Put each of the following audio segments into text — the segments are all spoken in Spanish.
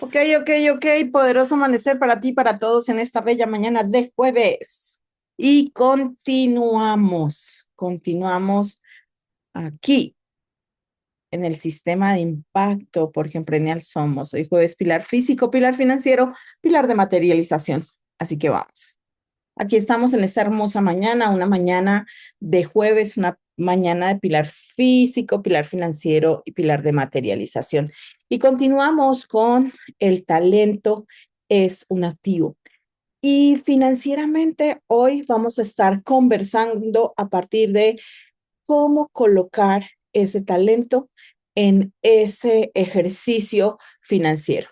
Ok, ok, ok, poderoso amanecer para ti, para todos en esta bella mañana de jueves. Y continuamos aquí en el sistema de impacto, porque Emprenial somos. Hoy jueves pilar físico, pilar financiero, pilar de materialización. Así que vamos. Aquí estamos en esta hermosa mañana, una mañana de jueves, una mañana de pilar físico, pilar financiero y pilar de materialización. Y continuamos con el talento es un activo. Y financieramente hoy vamos a estar conversando a partir de cómo colocar ese talento en ese ejercicio financiero,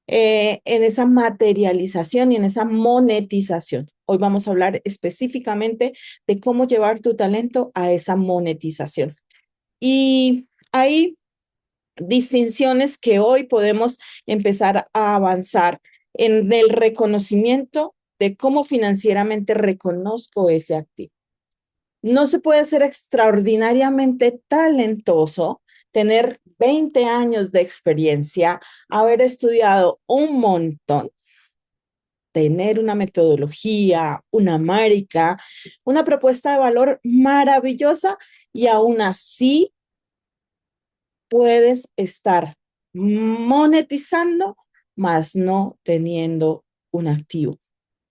en esa materialización y en esa monetización. Hoy vamos a hablar específicamente de cómo llevar tu talento a esa monetización. Y hay distinciones que hoy podemos empezar a avanzar en el reconocimiento de cómo financieramente reconozco ese activo. No se puede ser extraordinariamente talentoso, tener 20 años de experiencia, haber estudiado un montón, tener una metodología, una marca, una propuesta de valor maravillosa y aún así puedes estar monetizando, más no teniendo un activo.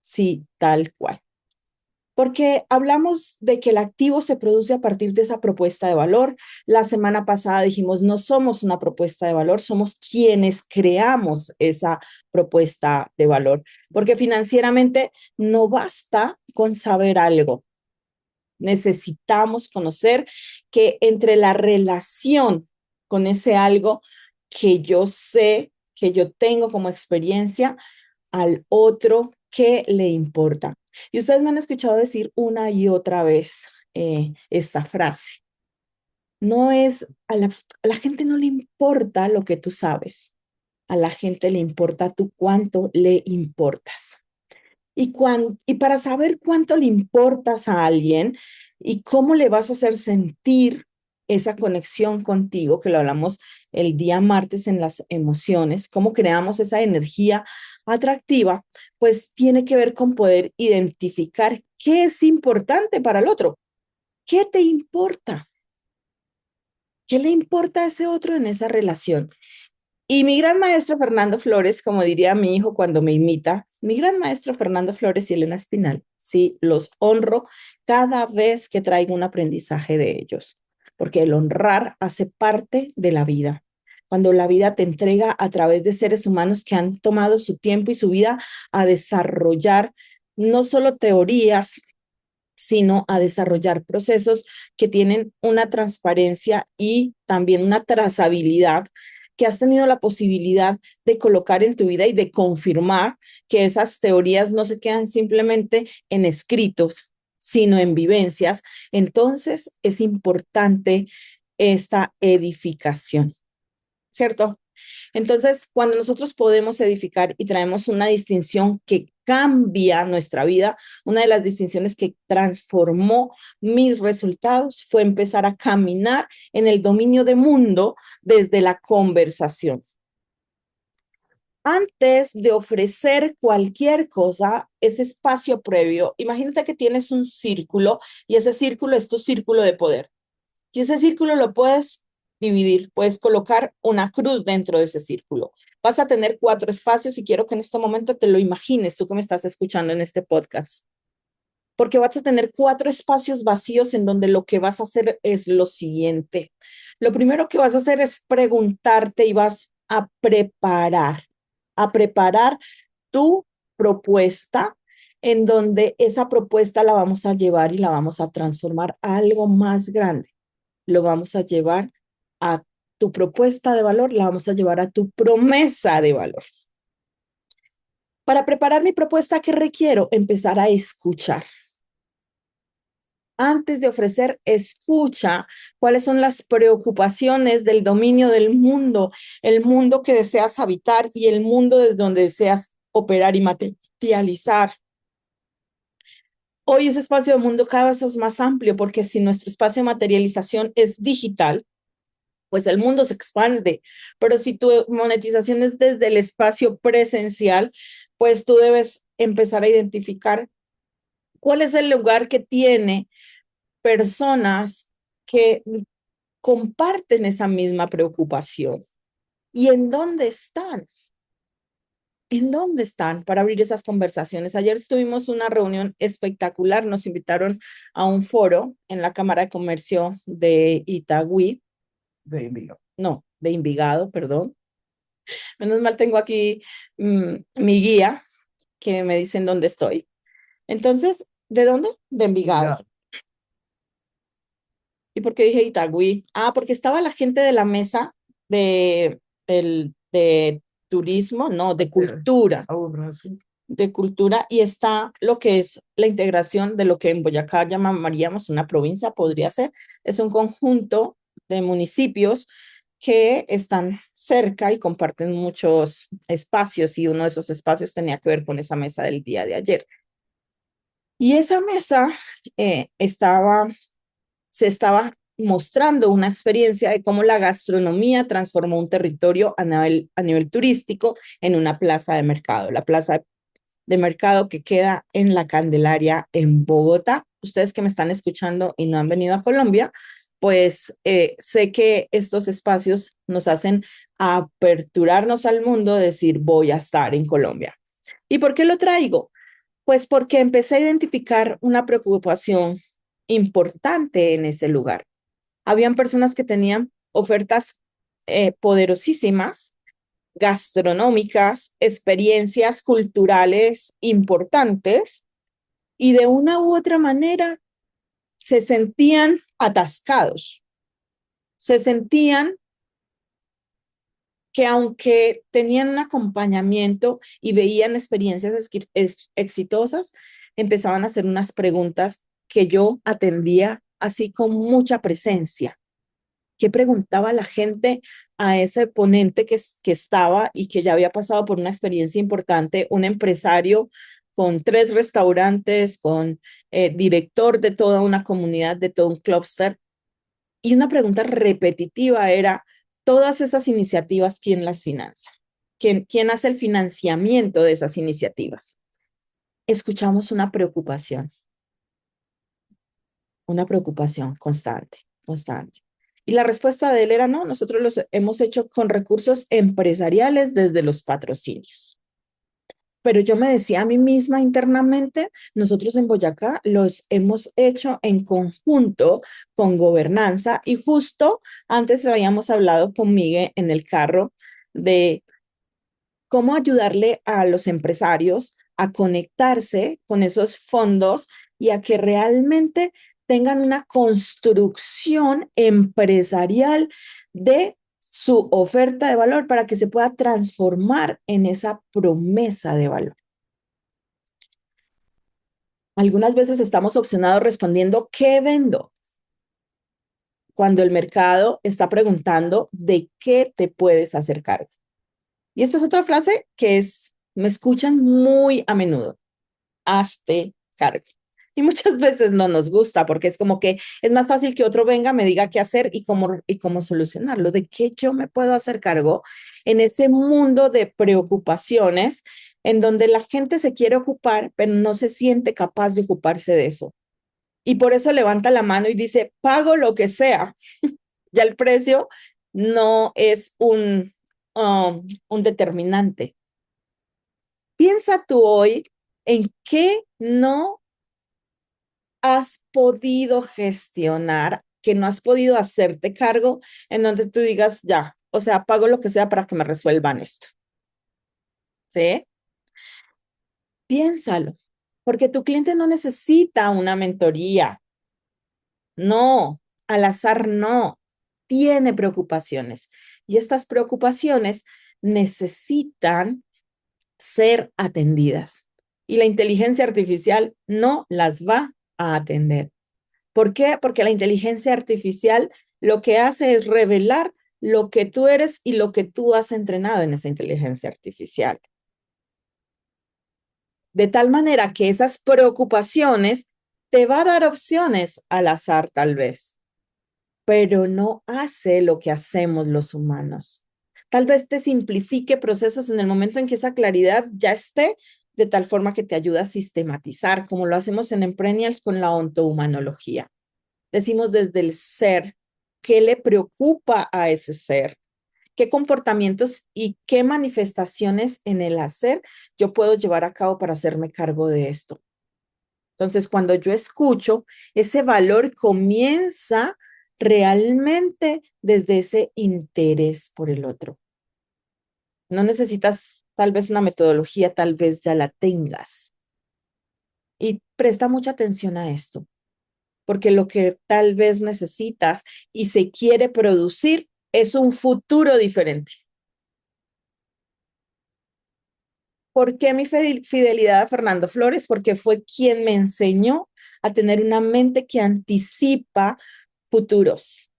Sí, tal cual. Porque hablamos de que el activo se produce a partir de esa propuesta de valor. La semana pasada dijimos, no somos una propuesta de valor, somos quienes creamos esa propuesta de valor. Porque financieramente no basta con saber algo. Necesitamos conocer que entre la relación con ese algo que yo sé, que yo tengo como experiencia, al otro que le importa. Y ustedes me han escuchado decir una y otra vez esta frase. No es, a la gente no le importa lo que tú sabes, a la gente le importa tú cuánto le importas. Y para saber cuánto le importas a alguien y cómo le vas a hacer sentir esa conexión contigo, que lo hablamos el día martes en las emociones, cómo creamos esa energía atractiva, pues tiene que ver con poder identificar qué es importante para el otro. ¿Qué te importa? ¿Qué le importa a ese otro en esa relación? Y mi gran maestro Fernando Flores, como diría mi hijo cuando me imita, mi gran maestro Fernando Flores y Elena Espinal, sí, los honro cada vez que traigo un aprendizaje de ellos, porque el honrar hace parte de la vida. Cuando la vida te entrega a través de seres humanos que han tomado su tiempo y su vida a desarrollar no solo teorías, sino a desarrollar procesos que tienen una transparencia y también una trazabilidad que has tenido la posibilidad de colocar en tu vida y de confirmar que esas teorías no se quedan simplemente en escritos, sino en vivencias. Entonces es importante esta edificación, ¿cierto? Entonces, cuando nosotros podemos edificar y traemos una distinción que cambia nuestra vida, una de las distinciones que transformó mis resultados fue empezar a caminar en el dominio de mundo desde la conversación. Antes de ofrecer cualquier cosa, ese espacio previo, imagínate que tienes un círculo y ese círculo es tu círculo de poder. Y ese círculo lo puedes dividir, puedes colocar una cruz dentro de ese círculo. Vas a tener 4 espacios y quiero que en este momento te lo imagines, tú que me estás escuchando en este podcast, porque vas a tener 4 espacios vacíos en donde lo que vas a hacer es lo siguiente. Lo primero que vas a hacer es preguntarte y vas a preparar tu propuesta en donde esa propuesta la vamos a llevar y la vamos a transformar a algo más grande, lo vamos a llevar a tu propuesta de valor, la vamos a llevar a tu promesa de valor. Para preparar mi propuesta, ¿qué requiero? Empezar a escuchar. Antes de ofrecer, escucha cuáles son las preocupaciones del dominio del mundo, el mundo que deseas habitar y el mundo desde donde deseas operar y materializar. Hoy ese espacio de mundo cada vez es más amplio porque si nuestro espacio de materialización es digital, pues el mundo se expande. Pero si tu monetización es desde el espacio presencial, pues tú debes empezar a identificar cuál es el lugar que tiene personas que comparten esa misma preocupación y en dónde están. ¿En dónde están para abrir esas conversaciones? Ayer tuvimos una reunión espectacular, nos invitaron a un foro en la Cámara de Comercio de Itagüí, de Envigado. No, de Envigado, perdón. Menos mal tengo aquí mi guía que me dicen dónde estoy. Entonces, ¿de dónde? De Envigado. ¿Y por qué dije Itagüí? Ah, porque estaba la gente de la mesa de, de turismo, no, de cultura. De cultura y está lo que es la integración de lo que en Boyacá llamaríamos una provincia, podría ser. Es un conjunto de municipios que están cerca y comparten muchos espacios y uno de esos espacios tenía que ver con esa mesa del día de ayer. Y esa mesa se estaba mostrando una experiencia de cómo la gastronomía transformó un territorio a nivel turístico en una plaza de mercado. La plaza de mercado que queda en la Candelaria en Bogotá. Ustedes que me están escuchando y no han venido a Colombia, pues sé que estos espacios nos hacen aperturarnos al mundo, decir voy a estar en Colombia. ¿Y por qué lo traigo? Pues porque empecé a identificar una preocupación importante en ese lugar. Habían personas que tenían ofertas poderosísimas, gastronómicas, experiencias culturales importantes y de una u otra manera se sentían atascados, se sentían que aunque tenían un acompañamiento y veían experiencias exitosas, empezaban a hacer unas preguntas que yo atendía así con mucha presencia. ¿Qué preguntaba la gente a ese ponente que estaba y que ya había pasado por una experiencia importante, un empresario con 3 restaurantes, con director de toda una comunidad, de todo un cluster? Y una pregunta repetitiva era, todas esas iniciativas, ¿quién las financia? ¿Quién hace el financiamiento de esas iniciativas? Escuchamos una preocupación constante, constante. Y la respuesta de él era, no, nosotros los hemos hecho con recursos empresariales desde los patrocinios. Pero yo me decía a mí misma internamente, nosotros en Boyacá los hemos hecho en conjunto con gobernanza y justo antes habíamos hablado con Miguel en el carro de cómo ayudarle a los empresarios a conectarse con esos fondos y a que realmente tengan una construcción empresarial de su oferta de valor para que se pueda transformar en esa promesa de valor. Algunas veces estamos opcionados respondiendo, ¿qué vendo? Cuando el mercado está preguntando de qué te puedes hacer cargo. Y esta es otra frase que me escuchan muy a menudo. Hazte cargo. Y muchas veces no nos gusta porque es como que es más fácil que otro venga, me diga qué hacer y cómo solucionarlo. ¿De qué yo me puedo hacer cargo en ese mundo de preocupaciones en donde la gente se quiere ocupar, pero no se siente capaz de ocuparse de eso? Y por eso levanta la mano y dice, pago lo que sea. Ya el precio no es un determinante. Piensa tú hoy en qué no has podido gestionar, que no has podido hacerte cargo, en donde tú digas, ya, o sea, pago lo que sea para que me resuelvan esto. ¿Sí? Piénsalo, porque tu cliente no necesita una mentoría. No, al azar no. Tiene preocupaciones y estas preocupaciones necesitan ser atendidas y la inteligencia artificial no las va a atender. ¿Por qué? Porque la inteligencia artificial lo que hace es revelar lo que tú eres y lo que tú has entrenado en esa inteligencia artificial. De tal manera que esas preocupaciones te va a dar opciones al azar tal vez, pero no hace lo que hacemos los humanos. Tal vez te simplifique procesos en el momento en que esa claridad ya esté, de tal forma que te ayuda a sistematizar, como lo hacemos en Emprennials con la ontohumanología. Decimos desde el ser, ¿qué le preocupa a ese ser? ¿Qué comportamientos y qué manifestaciones en el hacer yo puedo llevar a cabo para hacerme cargo de esto? Entonces, cuando yo escucho, ese valor comienza realmente desde ese interés por el otro. No necesitas tal vez una metodología, tal vez ya la tengas. Y presta mucha atención a esto, porque lo que tal vez necesitas y se quiere producir es un futuro diferente. ¿Por qué mi fidelidad a Fernando Flores? Porque fue quien me enseñó a tener una mente que anticipa futuros,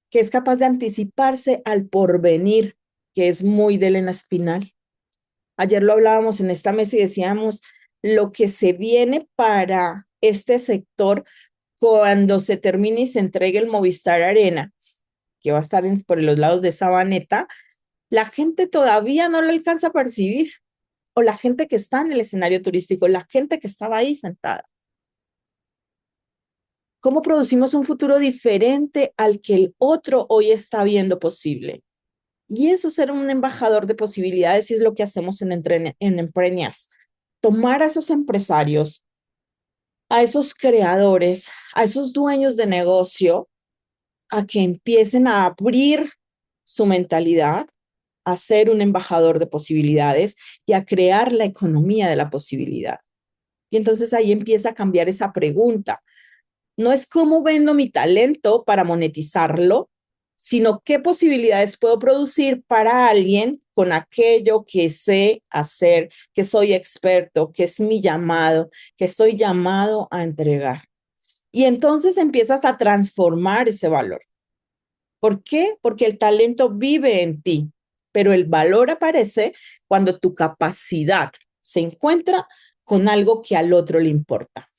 que es capaz de anticiparse al porvenir, que es muy de Elena Espinal. Ayer lo hablábamos en esta mesa y decíamos lo que se viene para este sector cuando se termine y se entregue el Movistar Arena, que va a estar por los lados de Sabaneta, la gente todavía no lo alcanza a percibir, o la gente que está en el escenario turístico, la gente que estaba ahí sentada. ¿Cómo producimos un futuro diferente al que el otro hoy está viendo posible? Y eso es ser un embajador de posibilidades y es lo que hacemos en Empreñas. Tomar a esos empresarios, a esos creadores, a esos dueños de negocio, a que empiecen a abrir su mentalidad, a ser un embajador de posibilidades y a crear la economía de la posibilidad. Y entonces ahí empieza a cambiar esa pregunta. No es cómo vendo mi talento para monetizarlo, sino qué posibilidades puedo producir para alguien con aquello que sé hacer, que soy experto, que es mi llamado, que estoy llamado a entregar. Y entonces empiezas a transformar ese valor. ¿Por qué? Porque el talento vive en ti, pero el valor aparece cuando tu capacidad se encuentra con algo que al otro le importa.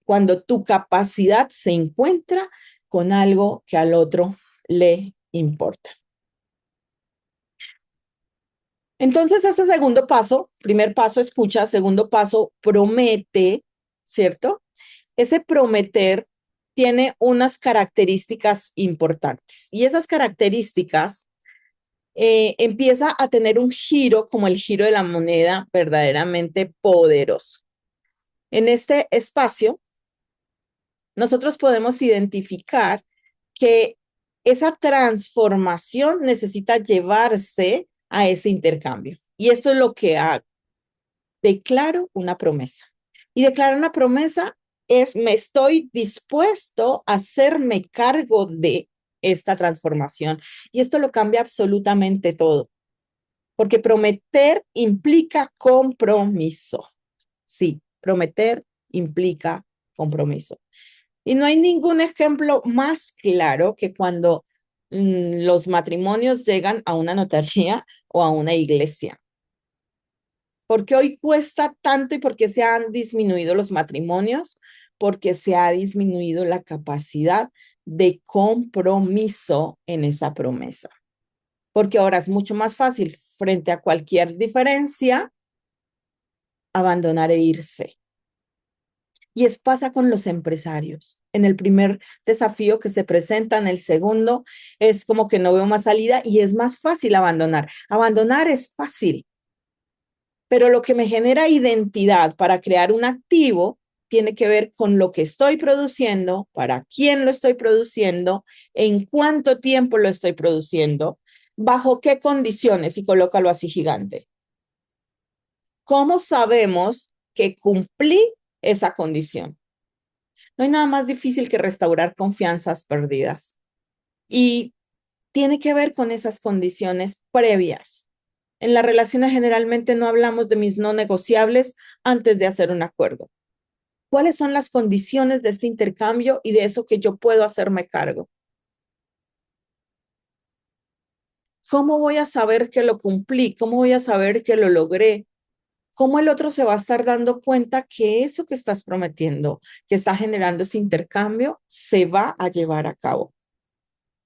Cuando tu capacidad se encuentra con algo que al otro le importa. Entonces, ese segundo paso, primer paso, escucha, segundo paso, promete, ¿cierto? Ese prometer tiene unas características importantes y esas características empieza a tener un giro como el giro de la moneda verdaderamente poderoso. En este espacio, nosotros podemos identificar que esa transformación necesita llevarse a ese intercambio. Y esto es lo que hago. Declaro una promesa. Y declarar una promesa es, me estoy dispuesto a hacerme cargo de esta transformación. Y esto lo cambia absolutamente todo. Porque prometer implica compromiso. Sí, prometer implica compromiso. Y no hay ningún ejemplo más claro que cuando los matrimonios llegan a una notaría o a una iglesia. ¿Por qué hoy cuesta tanto y por qué se han disminuido los matrimonios? Porque se ha disminuido la capacidad de compromiso en esa promesa. Porque ahora es mucho más fácil frente a cualquier diferencia abandonar e irse. Y es pasa con los empresarios. En el primer desafío que se presenta, en el segundo es como que no veo más salida y es más fácil abandonar. Abandonar es fácil, pero lo que me genera identidad para crear un activo tiene que ver con lo que estoy produciendo, para quién lo estoy produciendo, en cuánto tiempo lo estoy produciendo, bajo qué condiciones, y colócalo así gigante. ¿Cómo sabemos que cumplí esa condición? No hay nada más difícil que restaurar confianzas perdidas. Y tiene que ver con esas condiciones previas. En las relaciones generalmente no hablamos de mis no negociables antes de hacer un acuerdo. ¿Cuáles son las condiciones de este intercambio y de eso que yo puedo hacerme cargo? ¿Cómo voy a saber que lo cumplí? ¿Cómo voy a saber que lo logré? ¿cómo el otro se va a estar dando cuenta que eso que estás prometiendo, que está generando ese intercambio, se va a llevar a cabo?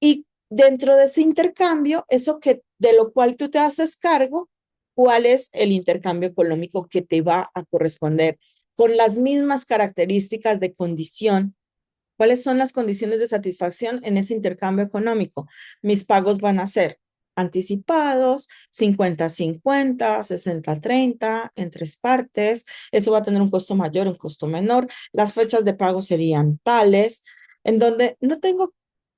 Y dentro de ese intercambio, eso que de lo cual tú te haces cargo, ¿cuál es el intercambio económico que te va a corresponder con las mismas características de condición? ¿Cuáles son las condiciones de satisfacción en ese intercambio económico? Mis pagos van a ser anticipados, 50-50, 60-30, en tres partes. Eso va a tener un costo mayor, un costo menor. Las fechas de pago serían tales, en donde no tengo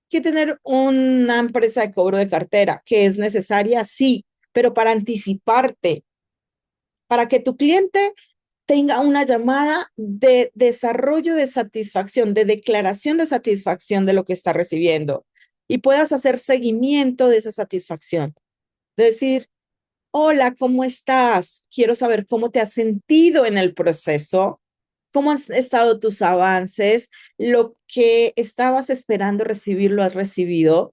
que tener una empresa de cobro de cartera, que es necesaria, sí, pero para anticiparte, para que tu cliente tenga una llamada de desarrollo de satisfacción, de declaración de satisfacción de lo que está recibiendo y puedas hacer seguimiento de esa satisfacción. Decir, hola, ¿cómo estás? Quiero saber cómo te has sentido en el proceso, cómo han estado tus avances, lo que estabas esperando recibir, lo has recibido.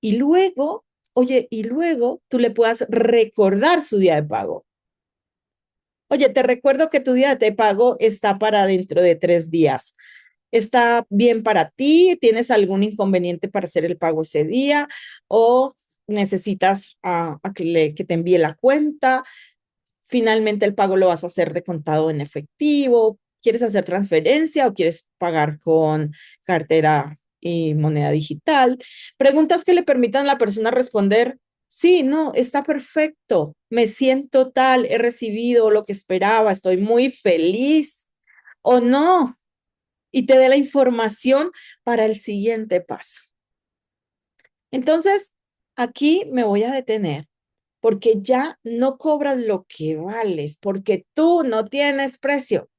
Y luego, oye, y luego tú le puedas recordar su día de pago. Oye, te recuerdo que tu día de pago está para dentro de 3 días. ¿Está bien para ti? ¿Tienes algún inconveniente para hacer el pago ese día? ¿O necesitas que te envíe la cuenta? Finalmente el pago lo vas a hacer de contado en efectivo. ¿Quieres hacer transferencia o quieres pagar con cartera y moneda digital? Preguntas que le permitan a la persona responder, sí, no, está perfecto, me siento tal, he recibido lo que esperaba, estoy muy feliz o no, y te dé la información para el siguiente paso. Entonces, aquí me voy a detener porque ya no cobras lo que vales, porque tú no tienes precio.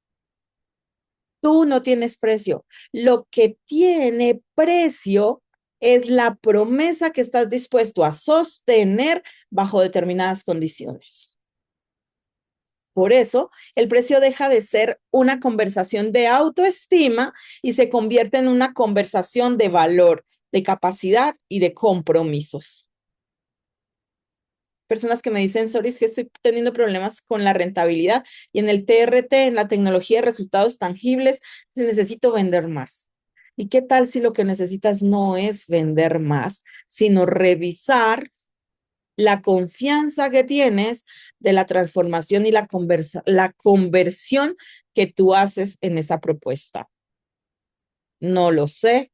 Tú no tienes precio. Lo que tiene precio es la promesa que estás dispuesto a sostener bajo determinadas condiciones. Por eso, el precio deja de ser una conversación de autoestima y se convierte en una conversación de valor, de capacidad y de compromisos. Personas que me dicen, sorry, es que estoy teniendo problemas con la rentabilidad y en el TRT, en la tecnología de resultados tangibles, necesito vender más. ¿Y qué tal si lo que necesitas no es vender más, sino revisar la confianza que tienes de la transformación y la conversión que tú haces en esa propuesta? No lo sé,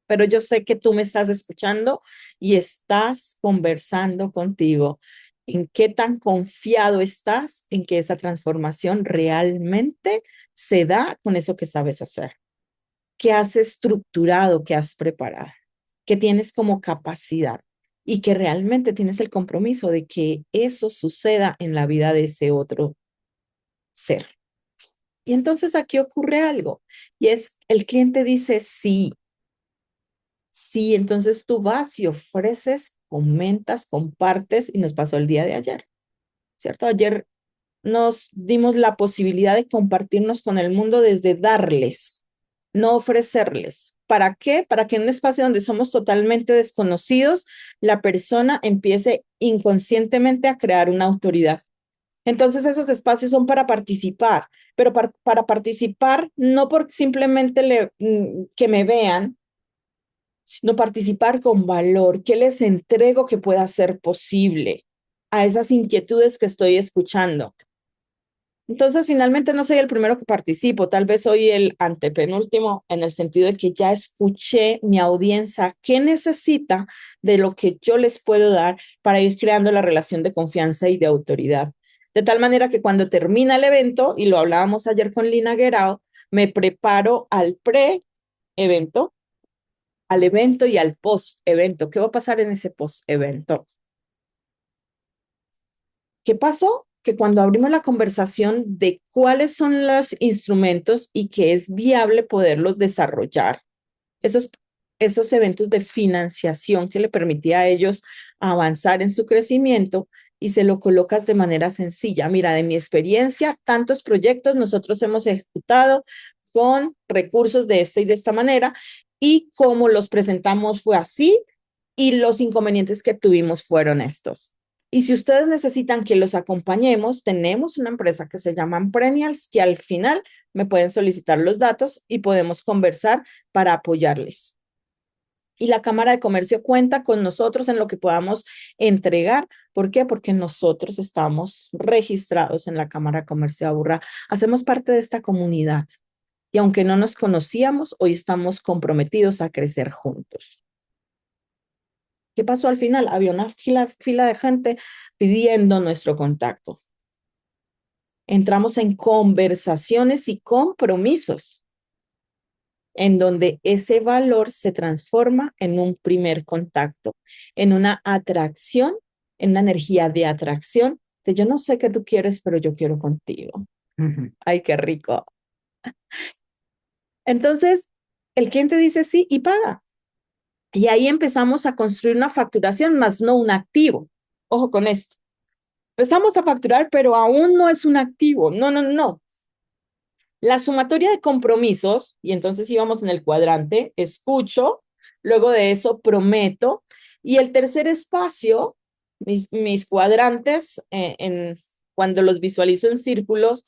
pero yo sé que tú me estás escuchando y estás conversando contigo. ¿En qué tan confiado estás en que esa transformación realmente se da con eso que sabes hacer? ¿Qué has estructurado, qué has preparado, qué tienes como capacidad y que realmente tienes el compromiso de que eso suceda en la vida de ese otro ser? Y entonces aquí ocurre algo y es el cliente dice sí. Sí, entonces tú vas y ofreces, comentas, compartes y nos pasó el día de ayer, ¿cierto? Ayer nos dimos la posibilidad de compartirnos con el mundo desde darles, no ofrecerles. ¿Para qué? Para que en un espacio donde somos totalmente desconocidos, la persona empiece inconscientemente a crear una autoridad. Entonces esos espacios son para participar, pero para participar no por simplemente que me vean, sino participar con valor. ¿Qué les entrego que pueda ser posible a esas inquietudes que estoy escuchando? Entonces, finalmente no soy el primero que participo, tal vez soy el antepenúltimo en el sentido de que ya escuché mi audiencia qué necesita de lo que yo les puedo dar para ir creando la relación de confianza y de autoridad. De tal manera que cuando termina el evento, y lo hablábamos ayer con Lina Guerao, me preparo al pre-evento, al evento y al post-evento. ¿Qué va a pasar en ese post-evento? ¿Qué pasó? Que cuando abrimos la conversación de cuáles son los instrumentos y que es viable poderlos desarrollar, esos, esos eventos de financiación que le permitía a ellos avanzar en su crecimiento y se lo colocas de manera sencilla. Mira, de mi experiencia, tantos proyectos nosotros hemos ejecutado con recursos de esta y de esta manera y como los presentamos fue así y los inconvenientes que tuvimos fueron estos. Y si ustedes necesitan que los acompañemos, tenemos una empresa que se llama Emprenials, que al final me pueden solicitar los datos y podemos conversar para apoyarles. Y la Cámara de Comercio cuenta con nosotros en lo que podamos entregar. ¿Por qué? Porque nosotros estamos registrados en la Cámara de Comercio de Aburrá. Hacemos parte de esta comunidad. Y aunque no nos conocíamos, hoy estamos comprometidos a crecer juntos. ¿Qué pasó al final? Había una fila de gente pidiendo nuestro contacto. Entramos en conversaciones y compromisos en donde ese valor se transforma en un primer contacto, en una atracción, en una energía de atracción, de yo no sé qué tú quieres, pero yo quiero contigo. Ay, qué rico. Entonces, el cliente dice sí y paga. Y ahí empezamos a construir una facturación, más no un activo. Ojo con esto. Empezamos a facturar, pero aún no es un activo. No, no, no. La sumatoria de compromisos, y entonces íbamos en el cuadrante, escucho, luego de eso prometo, y el tercer espacio, mis cuadrantes, cuando los visualizo en círculos,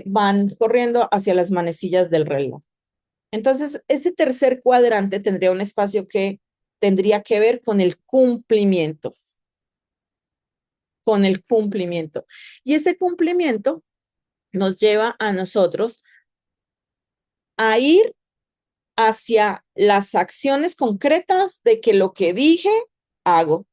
van corriendo hacia las manecillas del reloj. Entonces, ese tercer cuadrante tendría un espacio que tendría que ver con el cumplimiento, con el cumplimiento. Y ese cumplimiento nos lleva a nosotros a ir hacia las acciones concretas de que lo que dije, hago.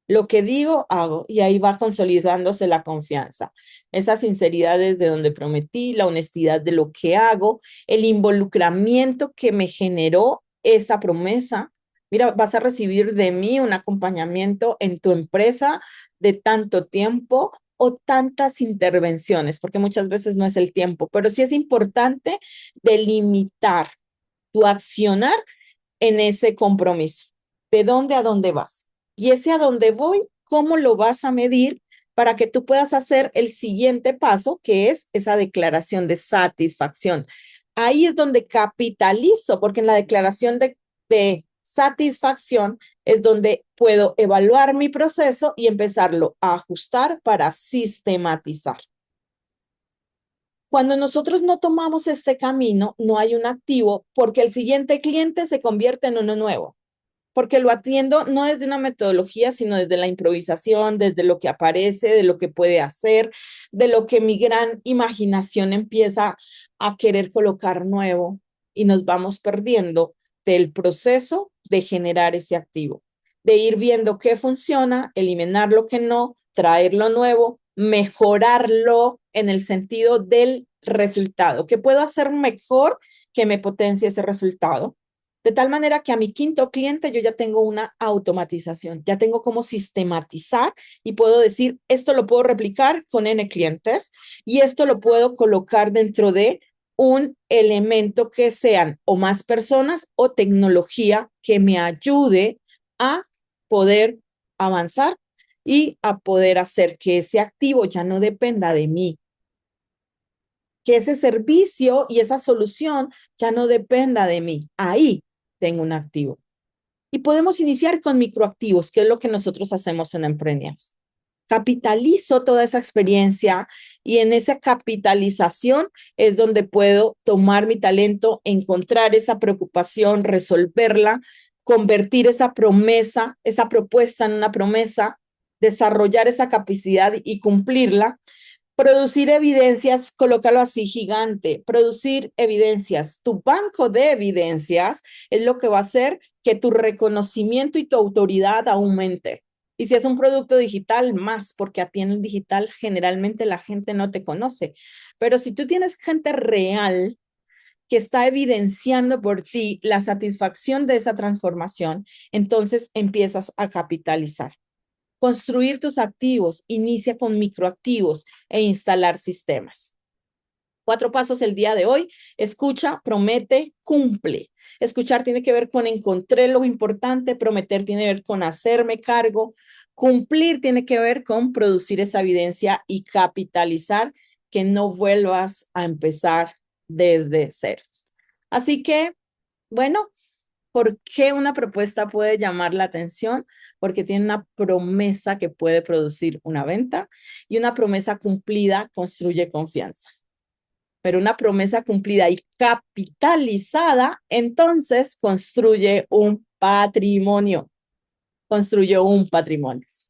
Lo que digo, hago. Y ahí va consolidándose la confianza. Esa sinceridad desde donde prometí, la honestidad de lo que hago, el involucramiento que me generó esa promesa. Mira, vas a recibir de mí un acompañamiento en tu empresa de tanto tiempo o tantas intervenciones, porque muchas veces no es el tiempo, pero sí es importante delimitar tu accionar en ese compromiso. ¿De dónde a dónde vas? Y ese a dónde voy, ¿cómo lo vas a medir para que tú puedas hacer el siguiente paso, que es esa declaración de satisfacción? Ahí es donde capitalizo, porque en la declaración de satisfacción es donde puedo evaluar mi proceso y empezarlo a ajustar para sistematizar. Cuando nosotros no tomamos este camino, no hay un activo porque el siguiente cliente se convierte en uno nuevo, porque lo atiendo no desde una metodología, sino desde la improvisación, desde lo que aparece, de lo que puede hacer, de lo que mi gran imaginación empieza a querer colocar nuevo y nos vamos perdiendo del proceso de generar ese activo, de ir viendo qué funciona, eliminar lo que no, traer lo nuevo, mejorarlo en el sentido del resultado. ¿Qué puedo hacer mejor que me potencie ese resultado? De tal manera que a mi quinto cliente yo ya tengo una automatización, ya tengo cómo sistematizar y puedo decir, esto lo puedo replicar con N clientes y esto lo puedo colocar dentro de un elemento que sean o más personas o tecnología que me ayude a poder avanzar y a poder hacer que ese activo ya no dependa de mí, que ese servicio y esa solución ya no dependa de mí. Ahí tengo un activo. Y podemos iniciar con microactivos, que es lo que nosotros hacemos en Emprenias. Capitalizo toda esa experiencia y en esa capitalización es donde puedo tomar mi talento, encontrar esa preocupación, resolverla, convertir esa promesa, esa propuesta en una promesa, desarrollar esa capacidad y cumplirla. Producir evidencias, colócalo así gigante, producir evidencias. Tu banco de evidencias es lo que va a hacer que tu reconocimiento y tu autoridad aumente. Y si es un producto digital, más, porque a ti en el digital generalmente la gente no te conoce. Pero si tú tienes gente real que está evidenciando por ti la satisfacción de esa transformación, entonces empiezas a capitalizar. Construir tus activos, inicia con microactivos e instalar sistemas. 4 pasos el día de hoy. Escucha, promete, cumple. Escuchar tiene que ver con encontré lo importante, prometer tiene que ver con hacerme cargo, cumplir tiene que ver con producir esa evidencia y capitalizar que no vuelvas a empezar desde cero. Así que, bueno, ¿Por qué una propuesta puede llamar la atención? Porque tiene una promesa que puede producir una venta y una promesa cumplida construye confianza. Pero una promesa cumplida y capitalizada, entonces construye un patrimonio.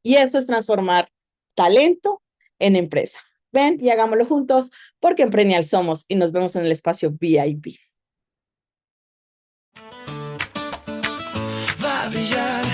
Y eso es transformar talento en empresa. Ven y hagámoslo juntos porque Emprenial somos y nos vemos en el espacio VIP. Va a brillar